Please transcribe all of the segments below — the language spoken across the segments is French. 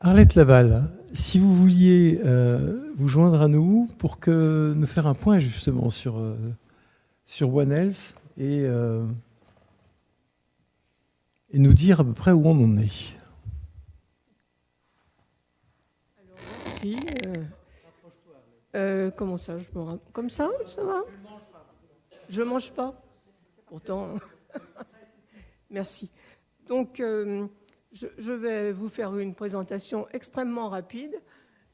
Arlette Laval, si vous vouliez vous joindre à nous pour nous faire un point justement sur One Health et nous dire à peu près où on en est. Alors, merci. Comment ça comme ça va? Je ne mange pas. Pourtant, merci. Donc, je vais vous faire une présentation extrêmement rapide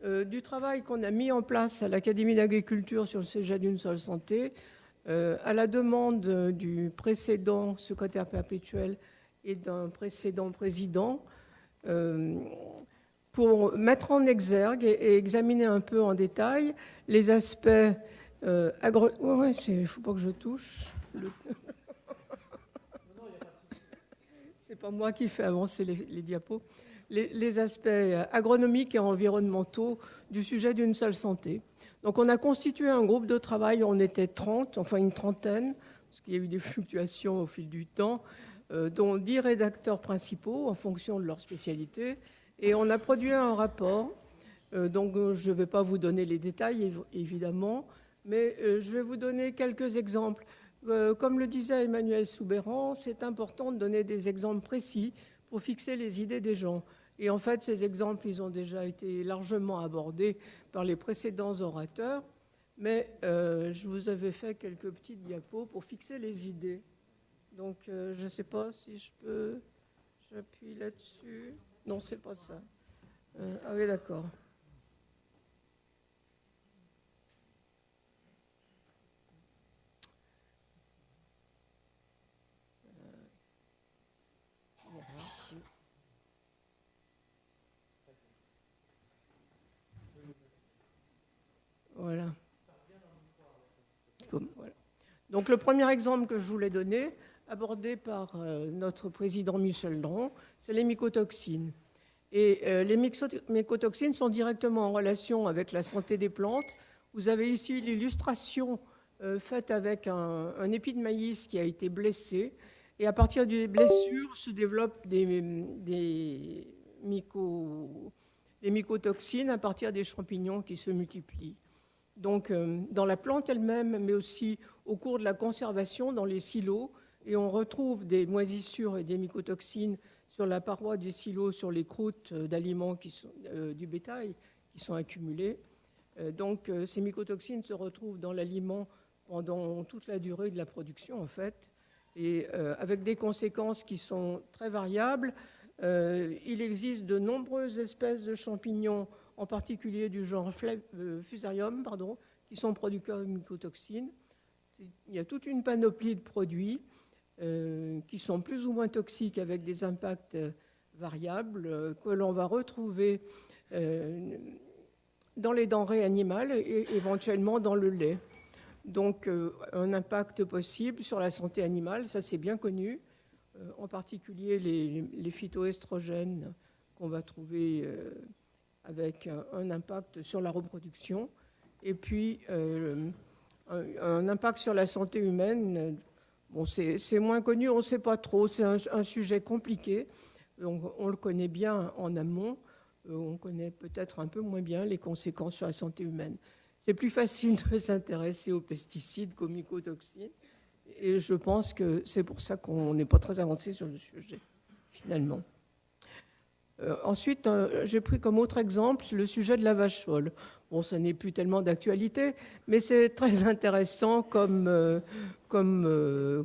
du travail qu'on a mis en place à l'Académie d'agriculture sur le sujet d'une seule santé, à la demande du précédent secrétaire perpétuel et d'un précédent président, pour mettre en exergue et examiner un peu en détail les aspects Ouais, il ne faut pas que je touche. C'est pas moi qui fais avancer les diapos. Les aspects agronomiques et environnementaux du sujet d'une seule santé. Donc on a constitué un groupe de travail, on était 30, enfin une trentaine, parce qu'il y a eu des fluctuations au fil du temps, dont 10 rédacteurs principaux en fonction de leur spécialité. Et on a produit un rapport, donc je ne vais pas vous donner les détails évidemment, mais je vais vous donner quelques exemples. Comme le disait Emmanuel Soubeyran, c'est important de donner des exemples précis pour fixer les idées des gens. Et en fait, ces exemples, ils ont déjà été largement abordés par les précédents orateurs, mais je vous avais fait quelques petites diapos pour fixer les idées. Donc, je ne sais pas si je peux... J'appuie là-dessus. Non, c'est pas ça. Ah oui, d'accord. Merci. Voilà. Voilà. Donc, le premier exemple que je voulais donner, abordé par notre président Michel Dran, c'est les mycotoxines. Et les mycotoxines sont directement en relation avec la santé des plantes. Vous avez ici l'illustration faite avec un épi de maïs qui a été blessé. Et à partir des blessures se développent des mycotoxines à partir des champignons qui se multiplient. Donc dans la plante elle-même, mais aussi au cours de la conservation dans les silos. Et on retrouve des moisissures et des mycotoxines sur la paroi du silo, sur les croûtes d'aliments du bétail qui sont accumulées. Donc ces mycotoxines se retrouvent dans l'aliment pendant toute la durée de la production, en fait, et avec des conséquences qui sont très variables. Il existe de nombreuses espèces de champignons, en particulier du genre Fusarium, qui sont producteurs de mycotoxines. Il y a toute une panoplie de produits qui sont plus ou moins toxiques avec des impacts variables que l'on va retrouver dans les denrées animales et éventuellement dans le lait. Donc un impact possible sur la santé animale, ça c'est bien connu, en particulier les phytoestrogènes qu'on va trouver avec un impact sur la reproduction et puis un impact sur la santé humaine. Bon, c'est moins connu, on ne sait pas trop, c'est un sujet compliqué. On le connaît bien en amont, on connaît peut-être un peu moins bien les conséquences sur la santé humaine. C'est plus facile de s'intéresser aux pesticides qu'aux mycotoxines, et je pense que c'est pour ça qu'on n'est pas très avancé sur le sujet, finalement. Ensuite, j'ai pris comme autre exemple le sujet de la vache folle. Bon, ce n'est plus tellement d'actualité, mais c'est très intéressant comme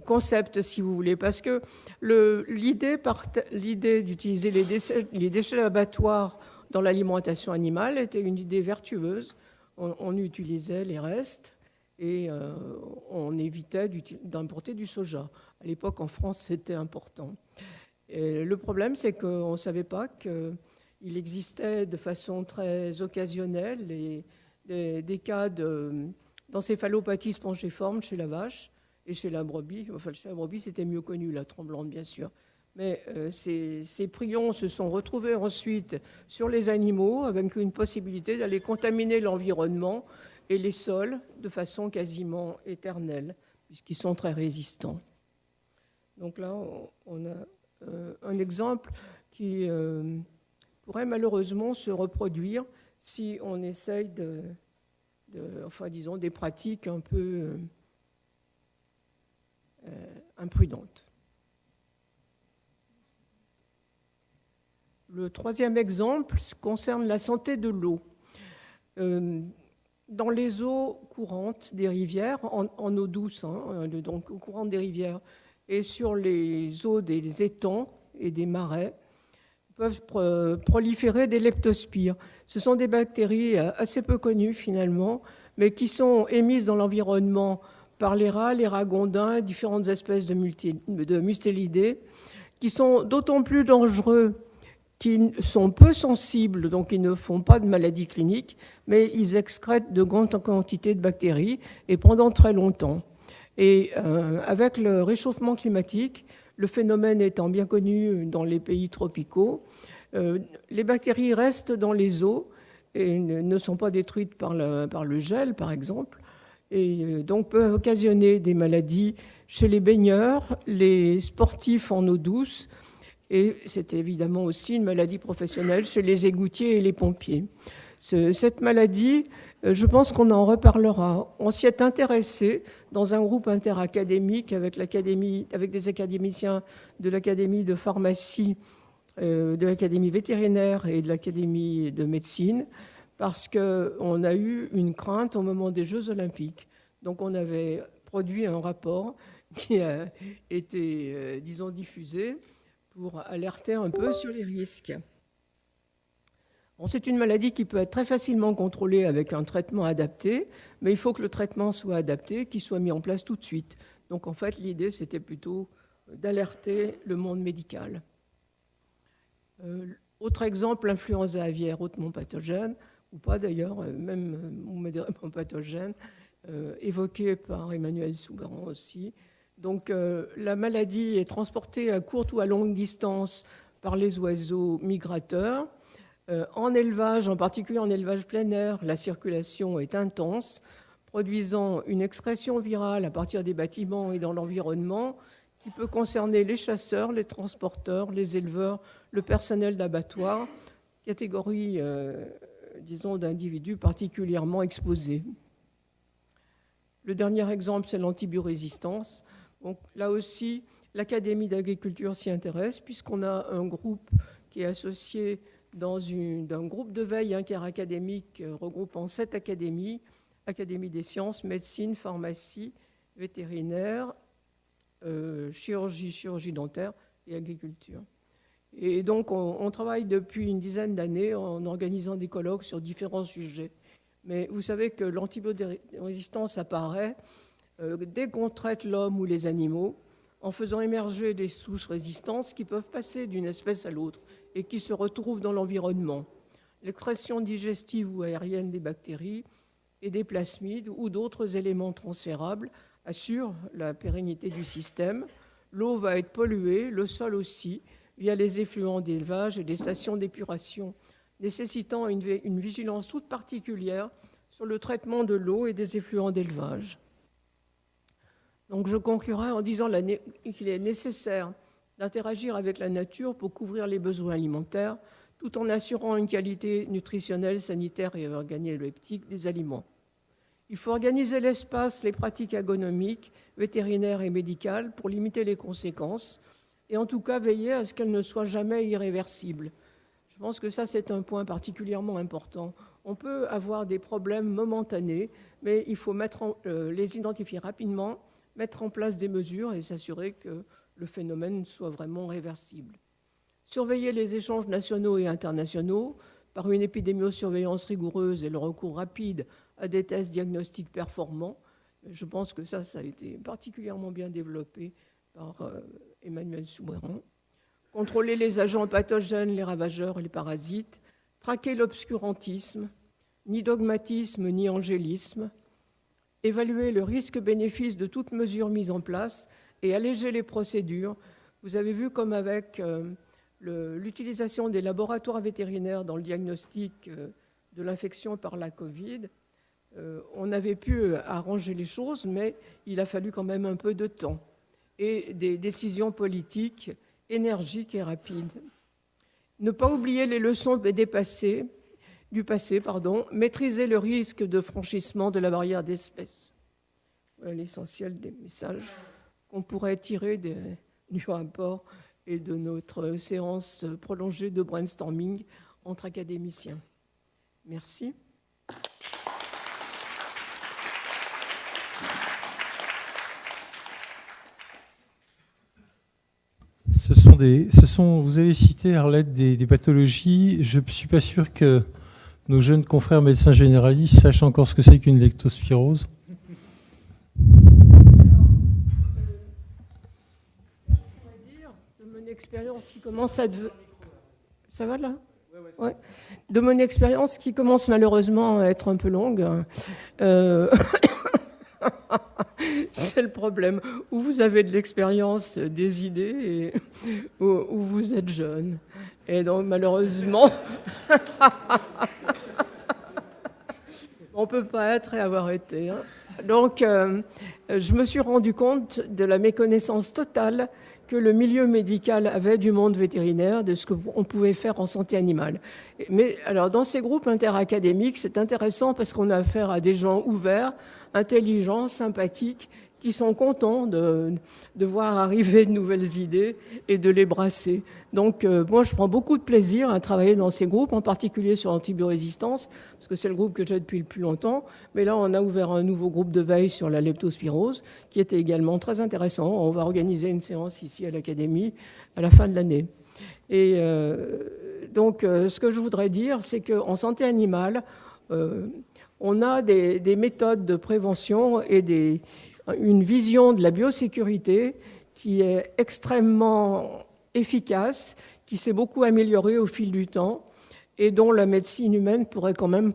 concept, si vous voulez, parce que l'idée d'utiliser les déchets d'abattoir dans l'alimentation animale était une idée vertueuse. On utilisait les restes et on évitait d'importer du soja. À l'époque, en France, c'était important. Et le problème, c'est qu'on ne savait pas qu'il existait de façon très occasionnelle des cas d'encéphalopathie spongiforme chez la vache et chez la brebis. Enfin, chez la brebis, c'était mieux connu, la tremblante, bien sûr. Mais ces prions se sont retrouvés ensuite sur les animaux avec une possibilité d'aller contaminer l'environnement et les sols de façon quasiment éternelle, puisqu'ils sont très résistants. Donc là, on a un exemple qui pourrait malheureusement se reproduire si on essaye disons, des pratiques un peu imprudentes. Le troisième exemple concerne la santé de l'eau. Dans les eaux courantes des rivières, en eau douce, donc eau courante des rivières, et sur les eaux des étangs et des marais, peuvent proliférer des leptospires. Ce sont des bactéries assez peu connues finalement, mais qui sont émises dans l'environnement par les rats, les ragondins, différentes espèces de mustélidés, qui sont d'autant plus dangereux qu'ils sont peu sensibles, donc ils ne font pas de maladies cliniques, mais ils excrètent de grandes quantités de bactéries et pendant très longtemps. Et avec le réchauffement climatique, le phénomène étant bien connu dans les pays tropicaux, les bactéries restent dans les eaux et ne sont pas détruites par le gel, par exemple, et donc peuvent occasionner des maladies chez les baigneurs, les sportifs en eau douce, et c'est évidemment aussi une maladie professionnelle chez les égoutiers et les pompiers. Cette maladie, je pense qu'on en reparlera. On s'y est intéressé dans un groupe interacadémique avec des académiciens de l'Académie de pharmacie, de l'Académie vétérinaire et de l'Académie de médecine, parce qu'on a eu une crainte au moment des Jeux olympiques. Donc on avait produit un rapport qui a été, disons, diffusé pour alerter un peu sur les risques. Bon, c'est une maladie qui peut être très facilement contrôlée avec un traitement adapté, mais il faut que le traitement soit adapté, qu'il soit mis en place tout de suite. Donc en fait, l'idée, c'était plutôt d'alerter le monde médical. Autre exemple, l'influenza aviaire hautement pathogène, ou pas d'ailleurs, même modérément pathogène, évoqué par Emmanuel Souberan aussi. Donc la maladie est transportée à courte ou à longue distance par les oiseaux migrateurs. En élevage, en particulier en élevage plein air, la circulation est intense, produisant une excrétion virale à partir des bâtiments et dans l'environnement qui peut concerner les chasseurs, les transporteurs, les éleveurs, le personnel d'abattoir, catégorie, disons, d'individus particulièrement exposés. Le dernier exemple, c'est l'antibiorésistance. Donc, là aussi, l'Académie d'agriculture s'y intéresse, puisqu'on a un groupe qui est associé d'un groupe de veille interacadémique regroupant 7 académies, Académie des sciences, médecine, pharmacie, vétérinaire, chirurgie dentaire et agriculture. Et donc, on travaille depuis une dizaine d'années en organisant des colloques sur différents sujets. Mais vous savez que l'antibiorésistance apparaît dès qu'on traite l'homme ou les animaux, en faisant émerger des souches résistantes qui peuvent passer d'une espèce à l'autre et qui se retrouvent dans l'environnement. L'expression digestive ou aérienne des bactéries et des plasmides ou d'autres éléments transférables assure la pérennité du système. L'eau va être polluée, le sol aussi, via les effluents d'élevage et des stations d'épuration, nécessitant une vigilance toute particulière sur le traitement de l'eau et des effluents d'élevage. Donc je conclurai en disant qu'il est nécessaire d'interagir avec la nature pour couvrir les besoins alimentaires, tout en assurant une qualité nutritionnelle, sanitaire et organoleptique des aliments. Il faut organiser l'espace, les pratiques agronomiques, vétérinaires et médicales pour limiter les conséquences et en tout cas veiller à ce qu'elles ne soient jamais irréversibles. Je pense que ça, c'est un point particulièrement important. On peut avoir des problèmes momentanés, mais il faut les identifier rapidement, mettre en place des mesures et s'assurer que le phénomène soit vraiment réversible. Surveiller les échanges nationaux et internationaux par une épidémiosurveillance rigoureuse et le recours rapide à des tests diagnostiques performants. Je pense que ça a été particulièrement bien développé par Emmanuel Souberan. Contrôler les agents pathogènes, les ravageurs et les parasites. Traquer l'obscurantisme, ni dogmatisme ni angélisme. Évaluer le risque-bénéfice de toute mesure mise en place et alléger les procédures. Vous avez vu comme avec l'utilisation des laboratoires vétérinaires dans le diagnostic de l'infection par la Covid, on avait pu arranger les choses, mais il a fallu quand même un peu de temps et des décisions politiques énergiques et rapides. Ne pas oublier les leçons du passé, maîtriser le risque de franchissement de la barrière d'espèces. Voilà l'essentiel des messages qu'on pourrait tirer du rapport et de notre séance prolongée de brainstorming entre académiciens. Merci. Vous avez cité, Arlette, des pathologies. Je ne suis pas sûr que nos jeunes confrères médecins généralistes sachent encore ce que c'est qu'une leptospirose. De mon expérience qui commence à Ça va là ? Ouais. De mon expérience qui commence malheureusement à être un peu longue, c'est le problème. Où vous avez de l'expérience, des idées, et où vous êtes jeune. Et donc malheureusement, on ne peut pas être et avoir été. Hein. Donc je me suis rendu compte de la méconnaissance totale que le milieu médical avait du monde vétérinaire, de ce qu'on pouvait faire en santé animale. Mais alors, dans ces groupes interacadémiques, c'est intéressant parce qu'on a affaire à des gens ouverts, intelligents, sympathiques, qui sont contents de voir arriver de nouvelles idées et de les brasser. Donc, moi, je prends beaucoup de plaisir à travailler dans ces groupes, en particulier sur l'antibiorésistance, parce que c'est le groupe que j'ai depuis le plus longtemps. Mais là, on a ouvert un nouveau groupe de veille sur la leptospirose, qui était également très intéressant. On va organiser une séance ici à l'Académie à la fin de l'année. Et donc, ce que je voudrais dire, c'est qu'en santé animale, on a des méthodes de prévention et une vision de la biosécurité qui est extrêmement efficace, qui s'est beaucoup améliorée au fil du temps et dont la médecine humaine pourrait quand même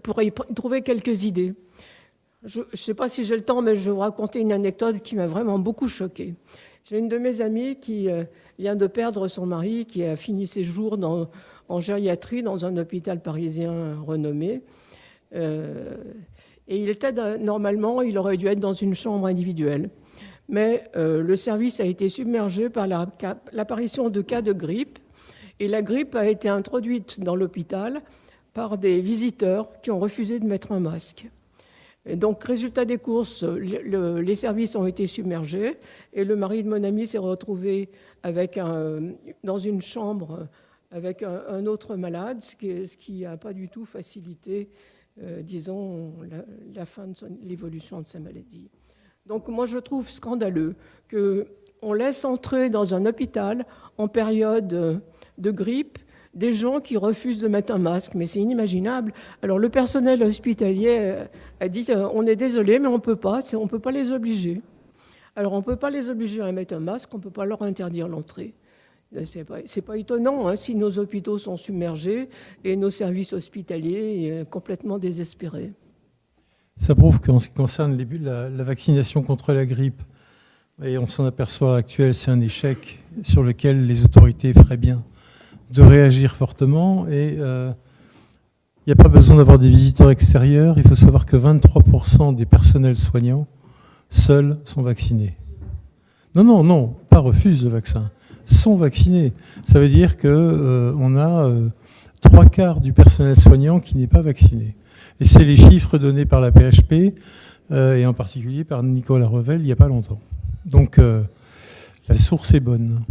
pourrait y trouver quelques idées. Je ne sais pas si j'ai le temps, mais je vais vous raconter une anecdote qui m'a vraiment beaucoup choquée. J'ai une de mes amies qui vient de perdre son mari, qui a fini ses jours en gériatrie dans un hôpital parisien renommé. Et normalement, il aurait dû être dans une chambre individuelle. Mais le service a été submergé par l'apparition de cas de grippe. Et la grippe a été introduite dans l'hôpital par des visiteurs qui ont refusé de mettre un masque. Et donc, résultat des courses, les services ont été submergés et le mari de mon ami s'est retrouvé dans une chambre avec un autre malade, ce qui n'a pas du tout facilité, disons, la fin de l'évolution de sa maladie. Donc, moi, je trouve scandaleux qu'on laisse entrer dans un hôpital en période de grippe des gens qui refusent de mettre un masque, mais c'est inimaginable. Alors le personnel hospitalier a dit on est désolé, mais on peut pas les obliger. Alors on peut pas les obliger à mettre un masque, on peut pas leur interdire l'entrée. C'est pas étonnant si nos hôpitaux sont submergés et nos services hospitaliers complètement désespérés. Ça prouve qu'en ce qui concerne la vaccination contre la grippe, et on s'en aperçoit à l'heure actuelle, c'est un échec sur lequel les autorités feraient bien de réagir fortement. Et il n'y a pas besoin d'avoir des visiteurs extérieurs. Il faut savoir que 23% des personnels soignants seuls sont vaccinés. Non, pas refusent le vaccin, sont vaccinés. Ça veut dire qu'on a 3/4 du personnel soignant qui n'est pas vacciné. Et c'est les chiffres donnés par la PHP, et en particulier par Nicolas Revel il n'y a pas longtemps. Donc la source est bonne.